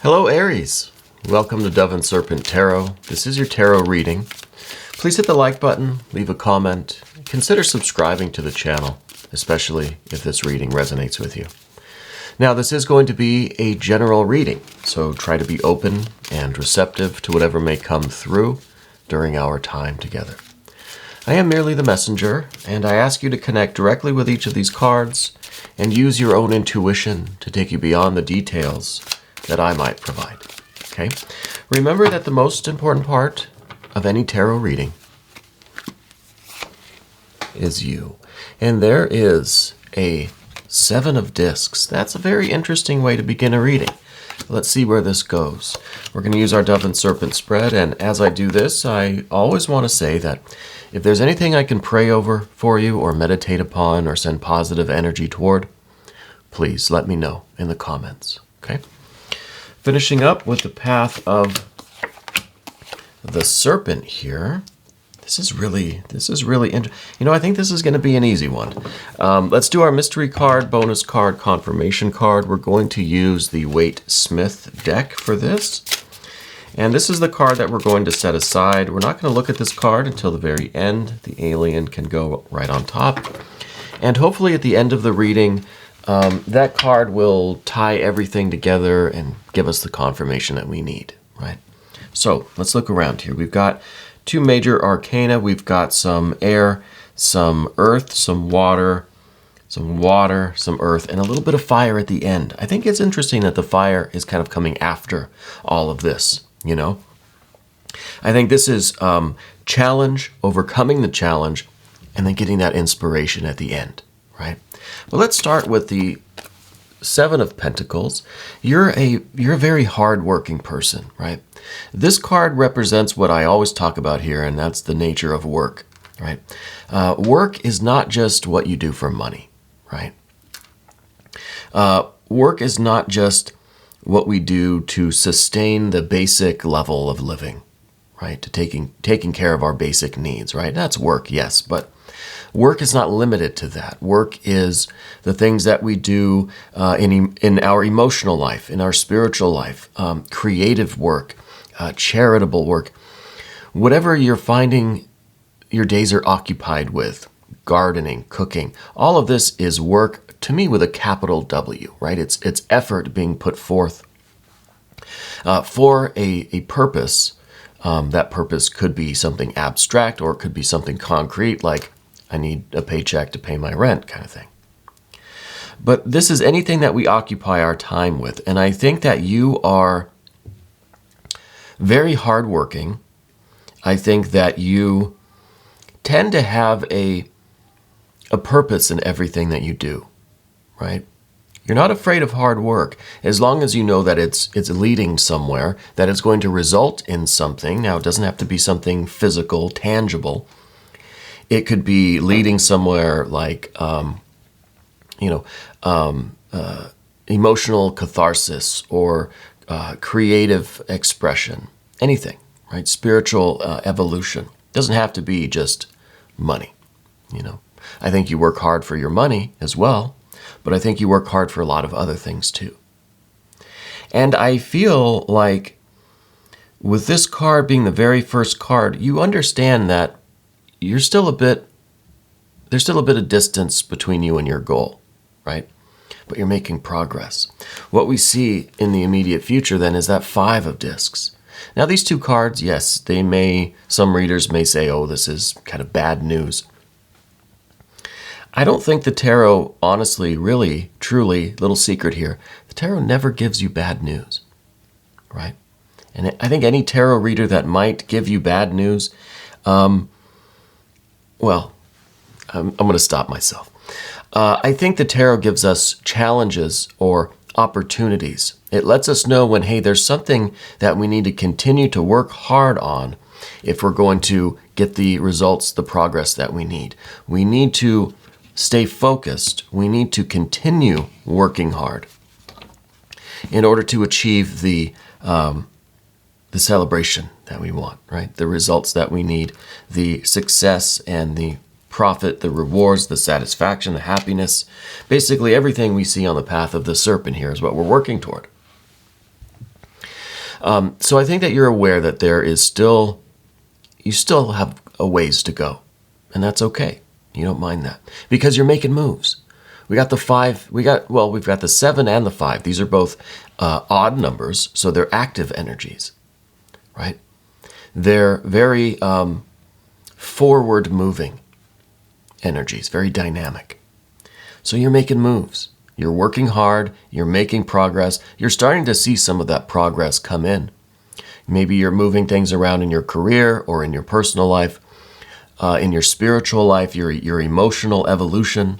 Hello Aries, welcome to Dove and Serpent Tarot. This is your tarot reading. Please hit the like button, leave a comment, consider subscribing to the channel, especially if this reading resonates with you. Now this is going to be a general reading, so try to be open and receptive to whatever may come through during our time together. I am merely the messenger, and I ask you to connect directly with each of these cards and use your own intuition to take you beyond the details that I might provide. Okay? Remember that the most important part of any tarot reading is you. And there is a 7 of discs. That's a very interesting way to begin a reading. Let's see where this goes. We're going to use our Dove and Serpent spread, and as I do this, I always want to say that if there's anything I can pray over for you or meditate upon or send positive energy toward, please let me know in the comments. Okay? Finishing up with the path of the serpent here. This is really interesting. You know, I think this is going to be an easy one. Let's do our mystery card, bonus card, confirmation card. We're going to use the Waite Smith deck for this. And this is the card that we're going to set aside. We're not going to look at this card until the very end. The alien can go right on top. And hopefully at the end of the reading, that card will tie everything together and give us the confirmation that we need, right? So let's look around here. We've got 2 major arcana. We've got some air, some earth, some water, some earth, and a little bit of fire at the end. I think it's interesting that the fire is kind of coming after all of this, you know? I think this is challenge, overcoming the challenge, and then getting that inspiration at the end, right? Well, let's start with the 7 of Pentacles. You're a very hardworking person, right? This card represents what I always talk about here, and that's the nature of work, right? Work is not just what you do for money, right? Work is not just what we do to sustain the basic level of living, right? To taking care of our basic needs, right? That's work, yes, but work is not limited to that. Work is the things that we do in our emotional life, in our spiritual life, creative work, charitable work. Whatever you're finding your days are occupied with, gardening, cooking, all of this is work, to me, with a capital W, right? It's effort being put forth for a purpose. That purpose could be something abstract or it could be something concrete, like I need a paycheck to pay my rent kind of thing. But this is anything that we occupy our time with. And I think that you are very hardworking. I think that you tend to have a purpose in everything that you do, right? You're not afraid of hard work as long as you know that it's leading somewhere, that it's going to result in something. Now, it doesn't have to be something physical, tangible. It could be leading somewhere like, emotional catharsis or creative expression, anything, right? Spiritual evolution. Doesn't have to be just money, you know. I think you work hard for your money as well, but I think you work hard for a lot of other things too. And I feel like with this card being the very first card, you understand that there's still a bit of distance between you and your goal, right? But you're making progress. What we see in the immediate future then is that 5 of discs. Now these 2 cards, yes, some readers may say, oh, this is kind of bad news. I don't think the tarot, honestly, really, truly, little secret here, the tarot never gives you bad news, right? And I think any tarot reader that might give you bad news, well, I'm going to stop myself. I think the tarot gives us challenges or opportunities. It lets us know when, hey, there's something that we need to continue to work hard on if we're going to get the results, the progress that we need. We need to stay focused. We need to continue working hard in order to achieve the celebration that we want, right? The results that we need, the success and the profit, the rewards, the satisfaction, the happiness. Basically, everything we see on the path of the serpent here is what we're working toward. So I think that you're aware that you still have a ways to go. And that's okay. You don't mind that. Because you're making moves. We got the 5, we've got the 7 and the 5. These are both odd numbers, so they're active energies, right? They're very forward-moving energies, very dynamic. So you're making moves. You're working hard. You're making progress. You're starting to see some of that progress come in. Maybe you're moving things around in your career or in your personal life, in your spiritual life, your emotional evolution.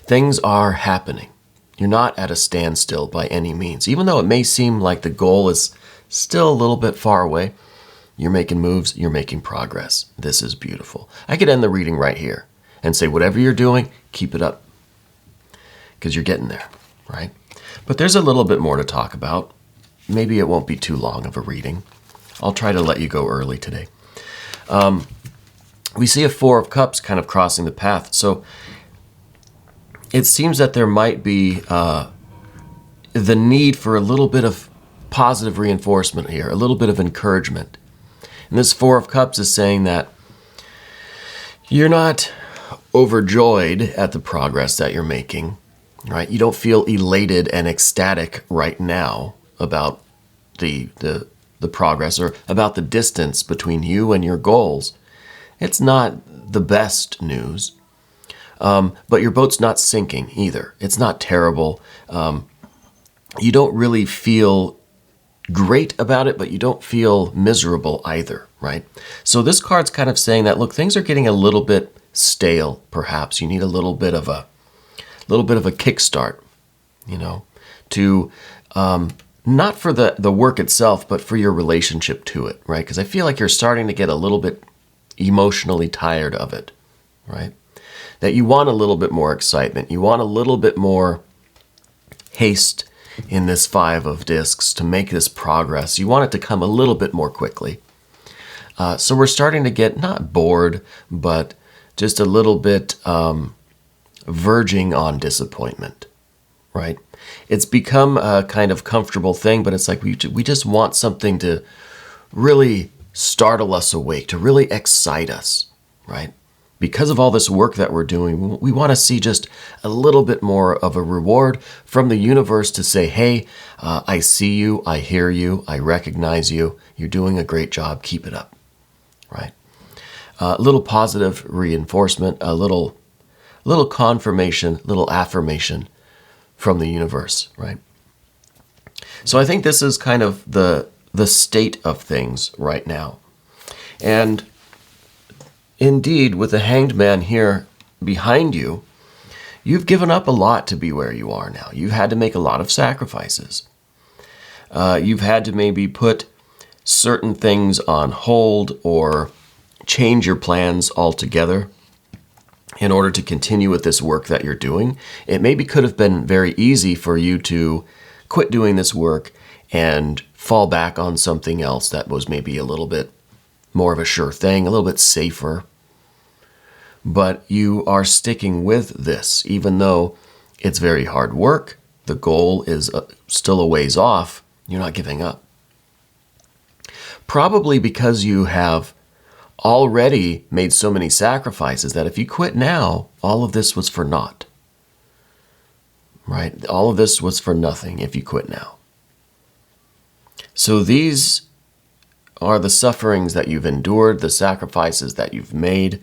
Things are happening. You're not at a standstill by any means. Even though it may seem like the goal is still a little bit far away, you're making moves, you're making progress. This is beautiful. I could end the reading right here and say, whatever you're doing, keep it up. Because you're getting there, right? But there's a little bit more to talk about. Maybe it won't be too long of a reading. I'll try to let you go early today. We see a 4 of Cups kind of crossing the path. So it seems that there might be the need for a little bit of positive reinforcement here, a little bit of encouragement. And this 4 of Cups is saying that you're not overjoyed at the progress that you're making, right? You don't feel elated and ecstatic right now about the progress or about the distance between you and your goals. It's not the best news. But your boat's not sinking either. It's not terrible. You don't really feel great about it, but you don't feel miserable either, right? So this card's kind of saying that, look, things are getting a little bit stale, perhaps. You need a little bit of a kickstart, to not for the work itself, but for your relationship to it, right? Because I feel like you're starting to get a little bit emotionally tired of it, right? That you want a little bit more excitement. You want a little bit more haste in this 5 of discs to make this progress. You want it to come a little bit more quickly. So we're starting to get not bored, but just a little bit verging on disappointment, right? It's become a kind of comfortable thing, but it's like we just want something to really startle us awake, to really excite us, right? Because of all this work that we're doing, we want to see just a little bit more of a reward from the universe to say, hey, I see you, I hear you, I recognize you, you're doing a great job, keep it up, right? A little positive reinforcement, a little confirmation, little affirmation from the universe, right? So I think this is kind of the state of things right now. And indeed, with the Hanged Man here behind you, you've given up a lot to be where you are now. You've had to make a lot of sacrifices. You've had to maybe put certain things on hold or change your plans altogether in order to continue with this work that you're doing. It maybe could have been very easy for you to quit doing this work and fall back on something else that was maybe a little bit more of a sure thing, a little bit safer. But you are sticking with this, even though it's very hard work. The goal is still a ways off. You're not giving up. Probably because you have already made so many sacrifices that if you quit now, all of this was for naught. Right? All of this was for nothing if you quit now. So these are the sufferings that you've endured, the sacrifices that you've made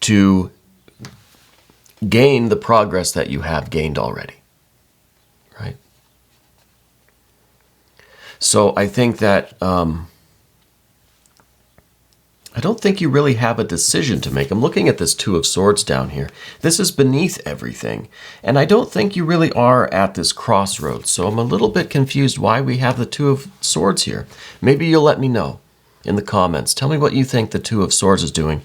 to gain the progress that you have gained already, right? So I think that I don't think you really have a decision to make. I'm looking at this 2 of Swords down here. This is beneath everything, and I don't think you really are at this crossroads. So I'm a little bit confused why we have the 2 of Swords here. Maybe you'll let me know in the comments. Tell me what you think the 2 of Swords is doing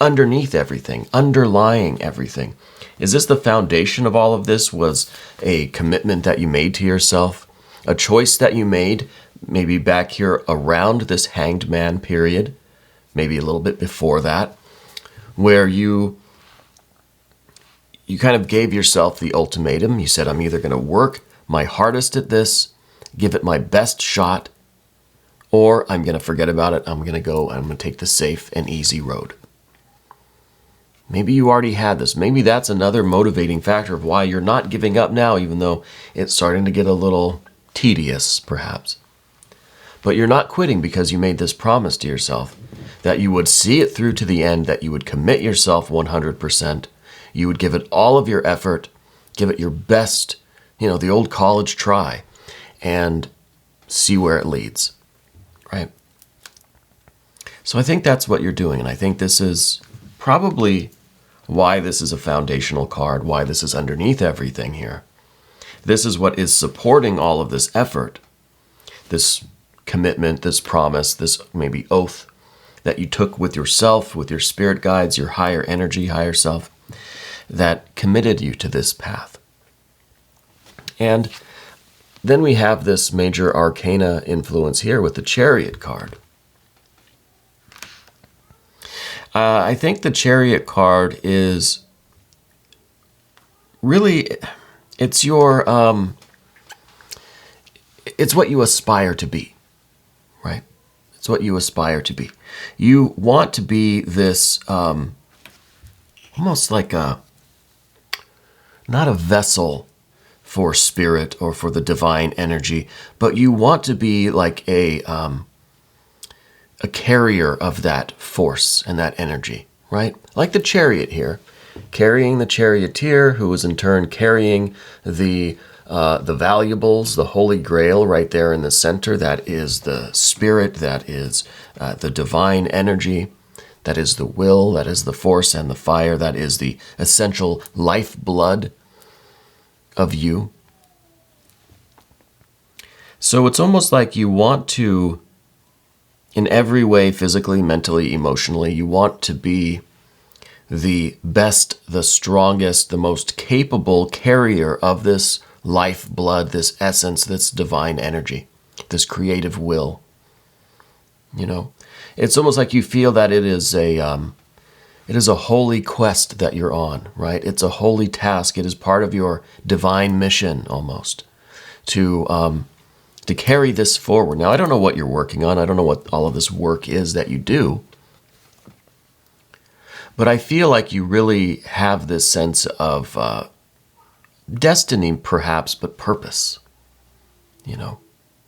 underneath everything, underlying everything. Is this the foundation of all of this? Was a commitment that you made to yourself, a choice that you made maybe back here around this Hanged Man period, maybe a little bit before that, where you kind of gave yourself the ultimatum. You said, I'm either going to work my hardest at this, give it my best shot, or I'm going to forget about it. I'm going to take the safe and easy road. Maybe you already had this. Maybe that's another motivating factor of why you're not giving up now, even though it's starting to get a little tedious, perhaps. But you're not quitting because you made this promise to yourself that you would see it through to the end, that you would commit yourself 100%. You would give it all of your effort, give it your best, the old college try, and see where it leads, right? So I think that's what you're doing, and I think this is probably why this is a foundational card, why this is underneath everything here. This is what is supporting all of this effort, this commitment, this promise, this maybe oath that you took with yourself, with your spirit guides, your higher energy, higher self, that committed you to this path. And then we have this major arcana influence here with the Chariot card. I think the Chariot card is really, it's your, it's what you aspire to be, right? It's what you aspire to be. You want to be this, almost like not a vessel for spirit or for the divine energy, but you want to be like a carrier of that force and that energy, right? Like the Chariot here, carrying the charioteer, who is in turn carrying the valuables, the Holy Grail right there in the center. That is the spirit, that is the divine energy, that is the will, that is the force and the fire, that is the essential lifeblood of you. So it's almost like you want to, in every way, physically, mentally, emotionally, you want to be the best, the strongest, the most capable carrier of this lifeblood, this essence, this divine energy, this creative will. It's almost like you feel that it is a holy quest that you're on, right? It's a holy task. It is part of your divine mission almost to carry this forward. Now, I don't know what you're working on. I don't know what all of this work is that you do. But I feel like you really have this sense of destiny, perhaps, but purpose.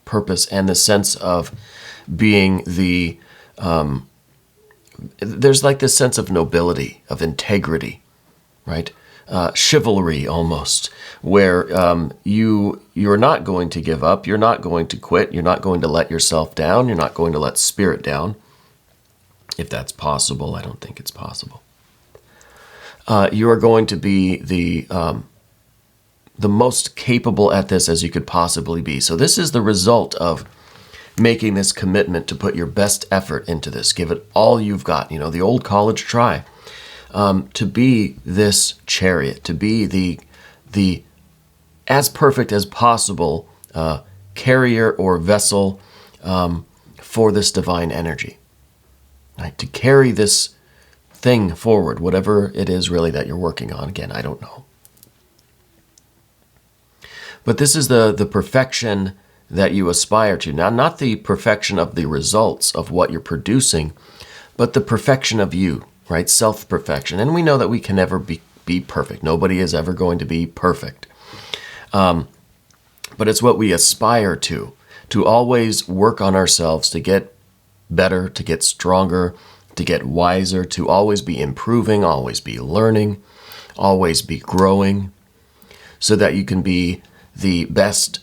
Purpose and the sense of being there's like this sense of nobility, of integrity, right? Chivalry almost, where you're not going to give up, you're not going to quit, you're not going to let yourself down, you're not going to let spirit down, if that's possible. I don't think it's possible. You are going to be the most capable at this as you could possibly be. So this is the result of making this commitment to put your best effort into this. Give it all you've got. The old college try. To be this chariot, to be the as perfect as possible carrier or vessel for this divine energy, right? To carry this thing forward, whatever it is really that you're working on. Again, I don't know. But this is the perfection that you aspire to. Now, not the perfection of the results of what you're producing, but the perfection of you, right? Self-perfection. And we know that we can never be perfect. Nobody is ever going to be perfect. But it's what we aspire to always work on ourselves, to get better, to get stronger, to get wiser, to always be improving, always be learning, always be growing, so that you can be the best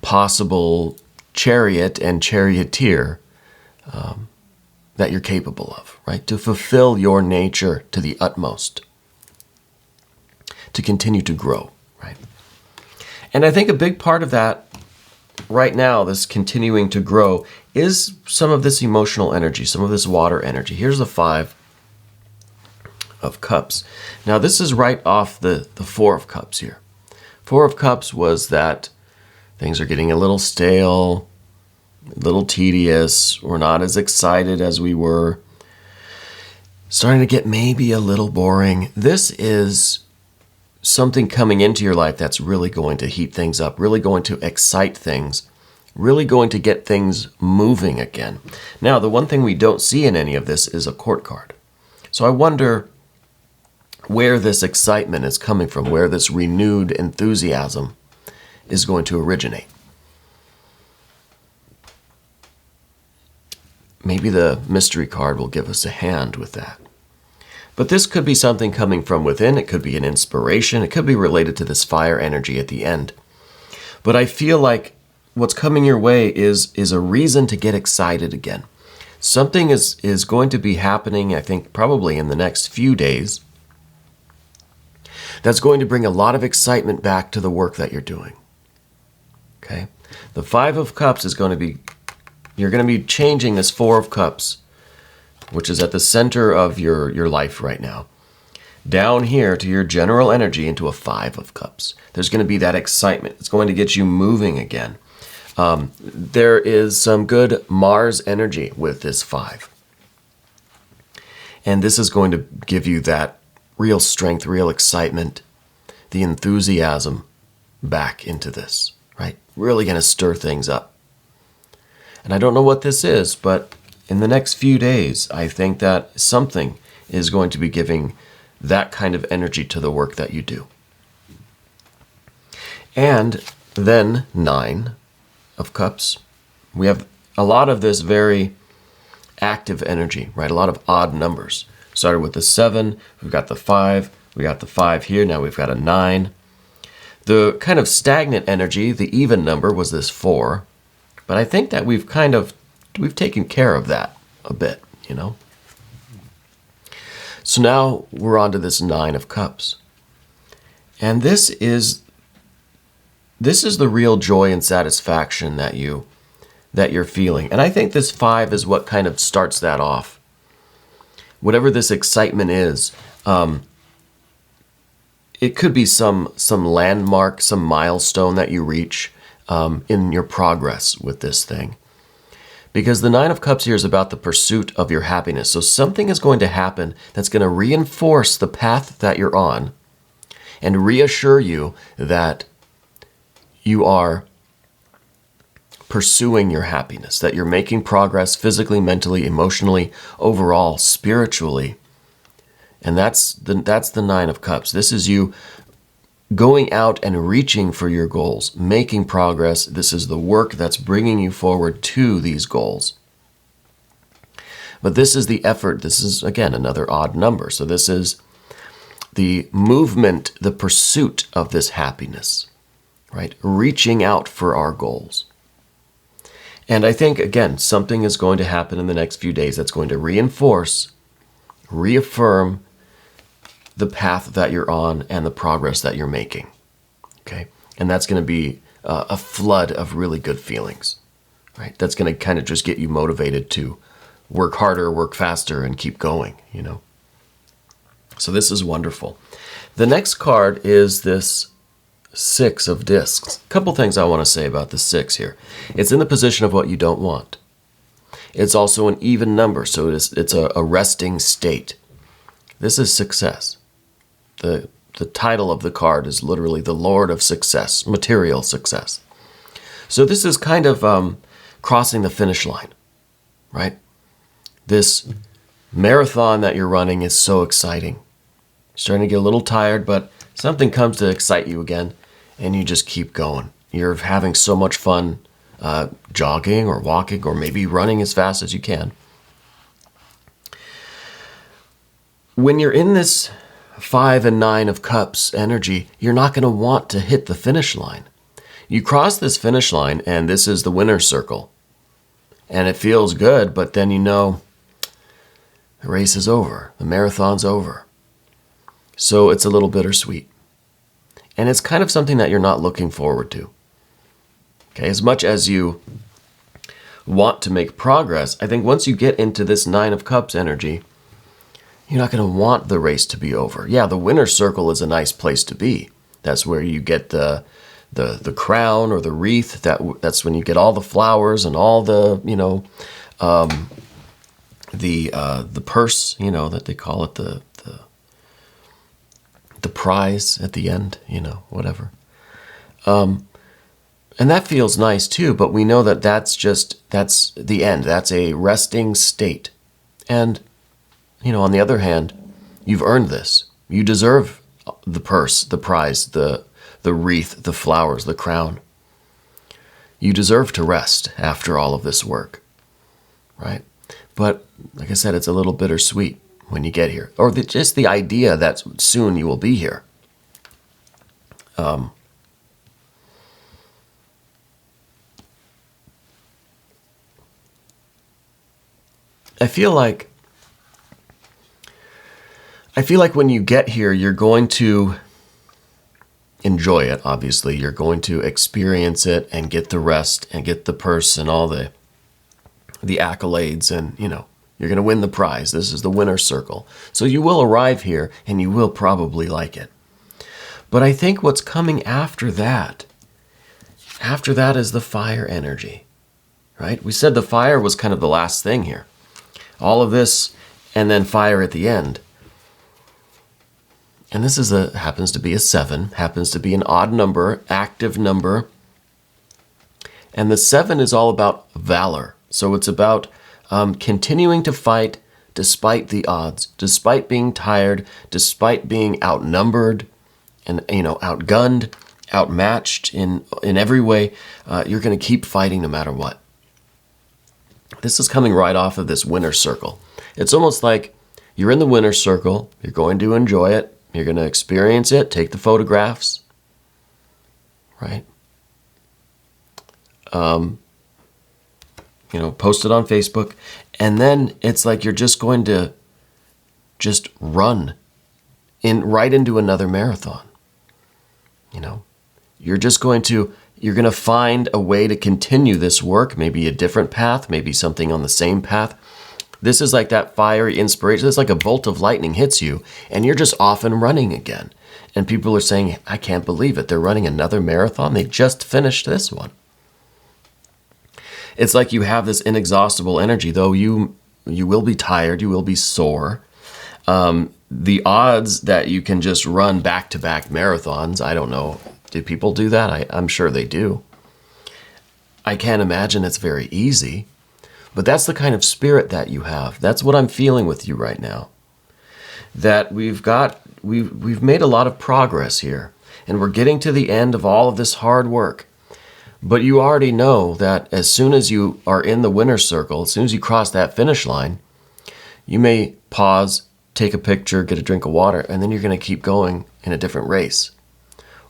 possible chariot and charioteer that you're capable of, right? To fulfill your nature to the utmost, to continue to grow, right? And I think a big part of that right now, this continuing to grow, is some of this emotional energy, some of this water energy. Here's the 5 of Cups. Now, this is right off the 4 of Cups here. 4 of Cups was that things are getting a little stale, a little tedious. We're not as excited as we were. Starting to get maybe a little boring. This is something coming into your life that's really going to heat things up, really going to excite things really going to get things moving again. Now, the one thing we don't see in any of this is a court card. So I wonder where this excitement is coming from, where this renewed enthusiasm is going to originate. Maybe the mystery card will give us a hand with that. But this could be something coming from within. It could be an inspiration. It could be related to this fire energy at the end. But I feel like what's coming your way is a reason to get excited again. Something is going to be happening, I think, probably in the next few days, that's going to bring a lot of excitement back to the work that you're doing. Okay? The Five of Cups is going to be, you're going to be changing this Four of Cups, which is at the center of your life right now, down here to your general energy into a Five of Cups. There's going to be that excitement. It's going to get you moving again. There is some good Mars energy with this Five. And this is going to give you that real strength, real excitement, the enthusiasm back into this, right? Really going to stir things up. And I don't know what this is, but in the next few days, I think that something is going to be giving that kind of energy to the work that you do. And then Nine of Cups. We have a lot of this very active energy, right? A lot of odd numbers. Started with the 7, we've got the 5, we got the 5 here, now we've got a 9. The kind of stagnant energy, the even number, was this 4. But I think that we've taken care of that a bit, you know? So now we're on to this 9 of Cups. And this is the real joy and satisfaction that you're feeling. And I think this 5 is what kind of starts that off. Whatever this excitement is, it could be some landmark, some milestone that you reach in your progress with this thing. Because the 9 of Cups here is about the pursuit of your happiness. So something is going to happen that's going to reinforce the path that you're on and reassure you that you are pursuing your happiness, that you're making progress physically, mentally, emotionally, overall, spiritually. And that's the 9 of Cups. This is you going out and reaching for your goals, making progress. This is the work that's bringing you forward to these goals. But this is the effort. This is, again, another odd number. So this is the movement, the pursuit of this happiness, right? Reaching out for our goals. And I think, again, something is going to happen in the next few days that's going to reinforce, reaffirm the path that you're on and the progress that you're making, okay? And that's going to be a flood of really good feelings, right? That's going to kind of just get you motivated to work harder, work faster, and keep going, you know? So this is wonderful. The next card is this 6 of discs. A couple things I want to say about the 6 here. It's in the position of what you don't want. It's also an even number, so it's a resting state. This is success. The title of the card is literally the Lord of Success, material success. So this is kind of crossing the finish line, right? This marathon that you're running is so exciting. You're starting to get a little tired, but something comes to excite you again, and you just keep going. You're having so much fun jogging or walking or maybe running as fast as you can. When you're in this 5 and 9 of Cups energy, you're not going to want to hit the finish line. You cross this finish line, and this is the winner's circle. And it feels good, but then you know the race is over. The marathon's over. So it's a little bittersweet. And it's kind of something that you're not looking forward to. Okay, as much as you want to make progress, I think once you get into this 9 of Cups energy, you're not going to want the race to be over. Yeah, the winner's circle is a nice place to be. That's where you get the crown or the wreath. That's when you get all the flowers and all the, you know, the purse, you know, that they call it the prize at the end, you know, whatever. And And that feels nice too, but we know that that's the end. That's a resting state. And, on the other hand, you've earned this. You deserve the purse, the prize, the wreath, the flowers, the crown. You deserve to rest after all of this work, right? But like I said, it's a little bittersweet when you get here, or just the idea that soon you will be here. I feel like when you get here, you're going to enjoy it, obviously. You're going to experience it and get the rest and get the purse and all the accolades, and, you're going to win the prize. This is the winner's circle. So you will arrive here and you will probably like it. But I think what's coming after that is the fire energy, right? We said the fire was kind of the last thing here. All of this and then fire at the end. And this happens to be a 7, happens to be an odd number, active number. And the 7 is all about valor. So it's about continuing to fight despite the odds, despite being tired, despite being outnumbered and, outgunned, outmatched in every way. You're going to keep fighting no matter what. This is coming right off of this winner's circle. It's almost like you're in the winner's circle. You're going to enjoy it. You're going to experience it, take the photographs, right? Post it on Facebook. And then it's like you're just going to run right into another marathon. You're going to find a way to continue this work, maybe a different path, maybe something on the same path. This is like that fiery inspiration. It's like a bolt of lightning hits you, and you're just off and running again. And people are saying, I can't believe it. They're running another marathon. They just finished this one. It's like you have this inexhaustible energy, though you will be tired, you will be sore. The odds that you can just run back-to-back marathons, I don't know. Do people do that? I'm sure they do. I can't imagine it's very easy. But that's the kind of spirit that you have. That's what I'm feeling with you right now. That we've made a lot of progress here. And we're getting to the end of all of this hard work. But you already know that as soon as you are in the winner's circle, as soon as you cross that finish line, you may pause, take a picture, get a drink of water, and then you're going to keep going in a different race.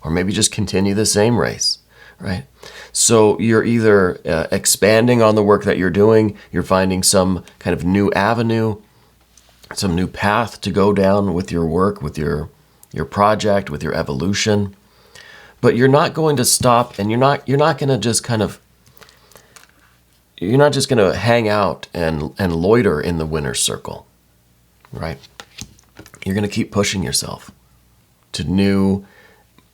Or maybe just continue the same race, right? So you're either expanding on the work that you're doing, you're finding some kind of new avenue, some new path to go down with your work, with your project, with your evolution. But you're not going to stop, and you're not going to just you're not just going to hang out and loiter in the winner's circle, right? You're going to keep pushing yourself to new,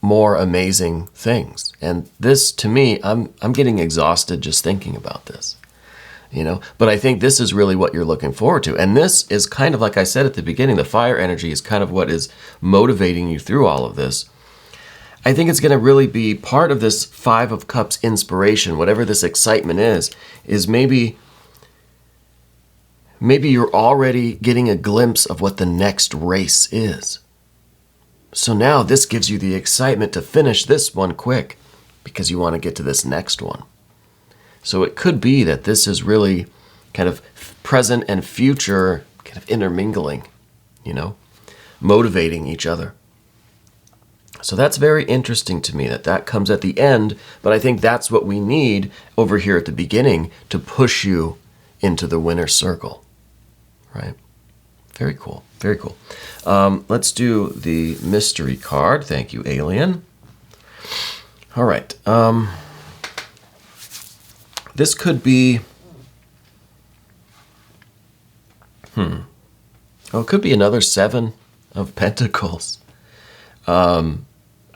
more amazing things. And this, to me, I'm getting exhausted just thinking about this, But I think this is really what you're looking forward to. And this is kind of, like I said at the beginning, the fire energy is kind of what is motivating you through all of this. I think it's going to really be part of this 5 of Cups inspiration, whatever this excitement is maybe you're already getting a glimpse of what the next race is. So now this gives you the excitement to finish this one quick because you want to get to this next one. So it could be that this is really kind of present and future kind of intermingling, motivating each other. So that's very interesting to me that comes at the end, but I think that's what we need over here at the beginning to push you into the winner's circle, right? Very cool, very cool. Let's do the mystery card. Thank you, Alien. All right. This could be, it could be another 7 of Pentacles.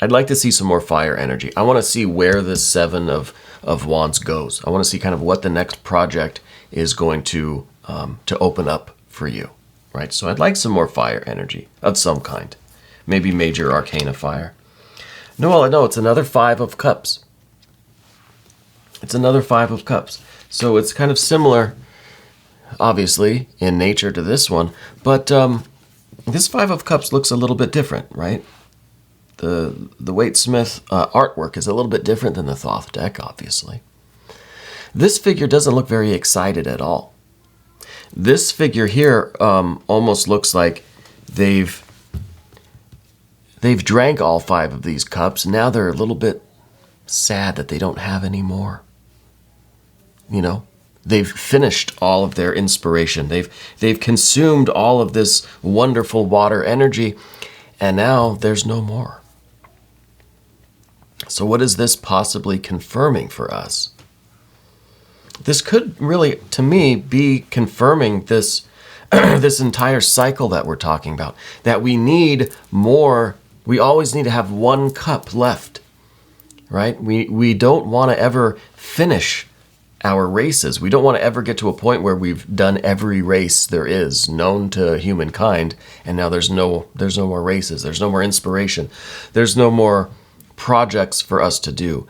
I'd like to see some more fire energy. I want to see where this 7 of Wands goes. I want to see kind of what the next project is going to open up for you, right? So I'd like some more fire energy of some kind. Maybe major arcana fire. No, it's another 5 of Cups. It's another Five of Cups. So it's kind of similar, obviously, in nature to this one. But this Five of Cups looks a little bit different, right? The Waite-Smith artwork is a little bit different than the Thoth deck, obviously. This figure doesn't look very excited at all. This figure here almost looks like they've drank all 5 of these cups. Now they're a little bit sad that they don't have any more. You know, they've finished all of their inspiration. They've consumed all of this wonderful water energy, and now there's no more. So what is this possibly confirming for us? This could really, to me, be confirming this this entire cycle that we're talking about. That we need more. We always need to have 1 cup left, right? We don't want to ever finish our races. We don't want to ever get to a point where we've done every race there is known to humankind, and now there's no more races. There's no more inspiration. There's no more projects for us to do.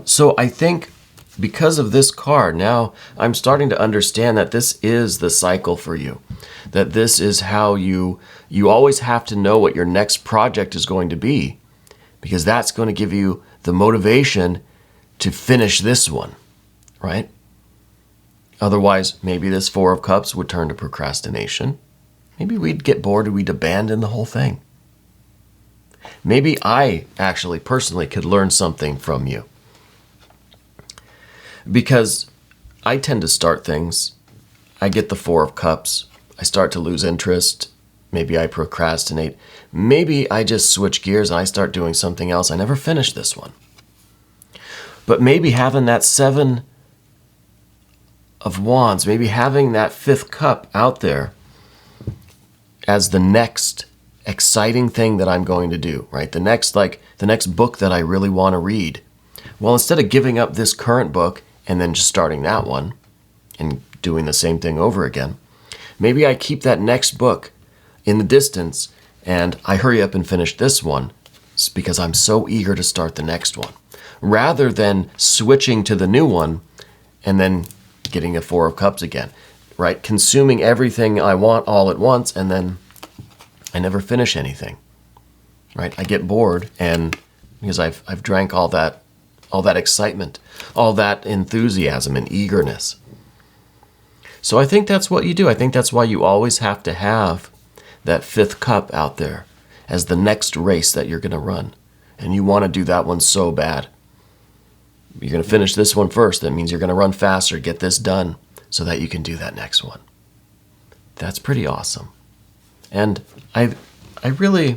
So I think because of this card, now I'm starting to understand that this is the cycle for you. That this is how you always have to know what your next project is going to be, because that's going to give you the motivation to finish this one, right? Otherwise, maybe this Four of Cups would turn to procrastination. Maybe we'd get bored and we'd abandon the whole thing. Maybe I actually personally could learn something from you, because I tend to start things. I get the Four of Cups. I start to lose interest. Maybe I procrastinate. Maybe I just switch gears and I start doing something else. I never finish this one. But maybe having that 7 of Wands, maybe having that 5th cup out there as the next exciting thing that I'm going to do, right? The next book that I really want to read. Well, instead of giving up this current book and then just starting that one and doing the same thing over again, maybe I keep that next book in the distance and I hurry up and finish this one because I'm so eager to start the next one, rather than switching to the new one and then getting a Four of Cups again, right? Consuming everything I want all at once, and then I never finish anything, right? I get bored, and because I've drank all that excitement, all that enthusiasm and eagerness. So I think that's what you do. I think that's why you always have to have that 5th cup out there as the next race that you're going to run. And you want to do that one so bad. You're going to finish this one first. That means you're going to run faster, get this done, so that you can do that next one. That's pretty awesome. And I really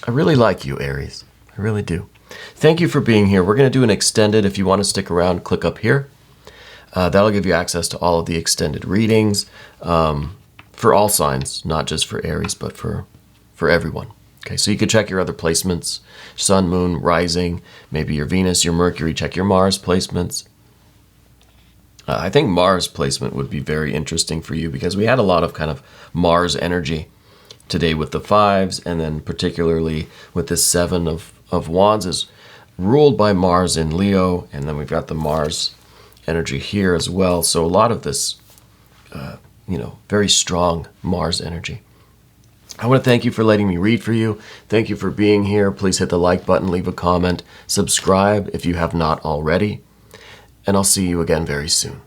like you, Aries. I really do. Thank you for being here. We're going to do an extended. If you want to stick around, click up here. That'll give you access to all of the extended readings for all signs, not just for Aries, but for everyone. Okay, so you can check your other placements, Sun, Moon, Rising, maybe your Venus, your Mercury, check your Mars placements. I think Mars placement would be very interesting for you, because we had a lot of kind of Mars energy today with the 5s, and then particularly with this 7 of Wands is ruled by Mars in Leo, and then we've got the Mars energy here as well. So a lot of this, very strong Mars energy. I want to thank you for letting me read for you. Thank you for being here. Please hit the like button, leave a comment, subscribe if you have not already, and I'll see you again very soon.